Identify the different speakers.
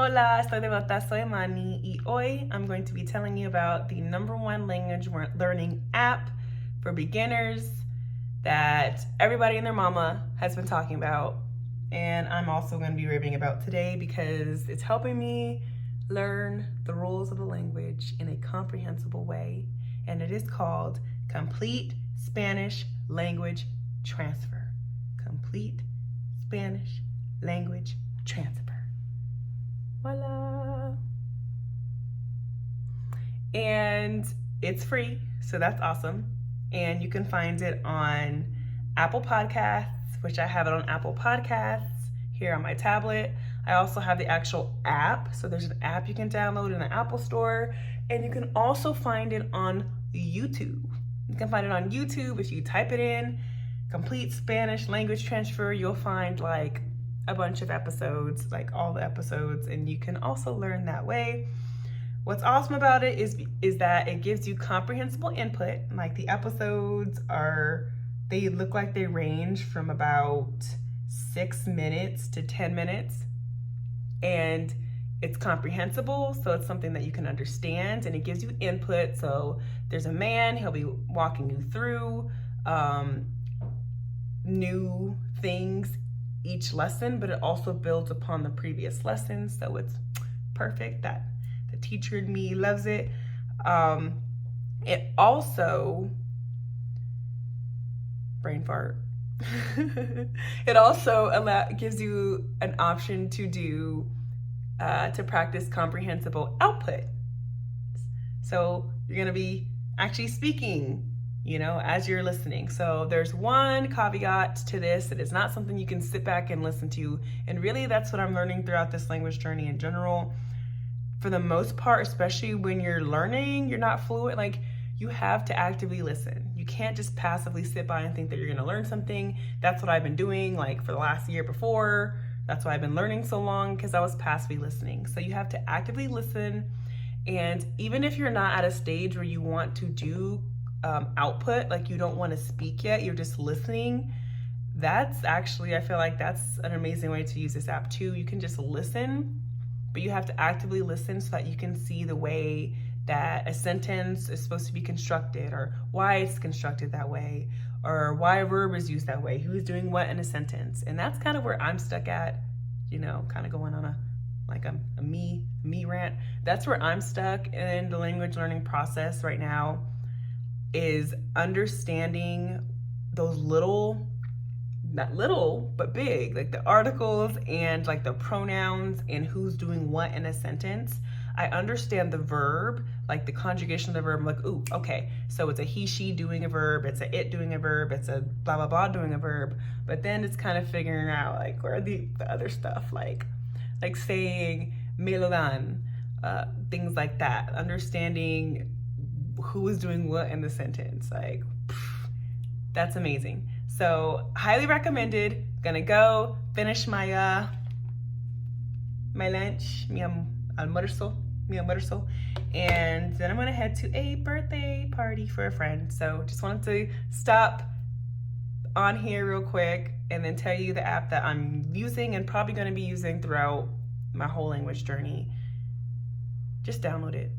Speaker 1: Hola, estoy de vuelta, soy Manny, y hoy I'm going to be telling you about the #1 language learning app for beginners that everybody and their mama has been talking about. And I'm also going to be raving about today because it's helping me learn the rules of the language in a comprehensible way. And it is called Complete Spanish Language Transfer. Complete Spanish Language Transfer. Voila. And it's free, so that's awesome. And you can find it on Apple Podcasts, which I have it on Apple Podcasts here on my tablet. I also have the actual app, so there's an app you can download in the Apple Store, and you can also find it on YouTube. You can find it on YouTube if you type it in, Complete Spanish Language Transfer, you'll find like a bunch of episodes, like all the episodes, and you can also learn that way. What's awesome about it is that it gives you comprehensible input. Like the episodes they look like they range from about 6 minutes to 10 minutes, and it's comprehensible, so it's something that you can understand, and it gives you input. So there's a man, he'll be walking you through new things each lesson, but it also builds upon the previous lessons, so it's perfect. That the teacher in me loves it. It also, brain fart. It also gives you an option to do to practice comprehensible output. So you're gonna be actually speaking, as you're listening. So there's one caveat to this. It is not something you can sit back and listen to. And really that's what I'm learning throughout this language journey in general. For the most part, especially when you're learning, you're not fluent, like you have to actively listen. You can't just passively sit by and think that you're gonna learn something. That's what I've been doing like for the last year before. That's why I've been learning so long, because I was passively listening. So you have to actively listen. And even if you're not at a stage where you want to do output, like you don't want to speak yet, you're just listening, that's actually, I feel like that's an amazing way to use this app too. You can just listen, but you have to actively listen so that you can see the way that a sentence is supposed to be constructed, or why it's constructed that way, or why a verb is used that way, who's doing what in a sentence. And that's kind of where I'm stuck at, kind of going on a me rant. That's where I'm stuck in the language learning process right now, is understanding those not little, but big, like the articles and like the pronouns and who's doing what in a sentence. I understand the verb, like the conjugation of the verb, like, ooh, okay, so it's a he, she doing a verb, it's a it doing a verb, it's a blah, blah, blah doing a verb. But then it's kind of figuring out like where are the other stuff, like saying me lo dan, things like that, understanding who is doing what in the sentence, like that's amazing. So highly recommended. Gonna go finish my lunch, mi almuerzo, and then I'm gonna head to a birthday party for a friend. So just wanted to stop on here real quick and then tell you the app that I'm using and probably gonna be using throughout my whole language journey. Just download it.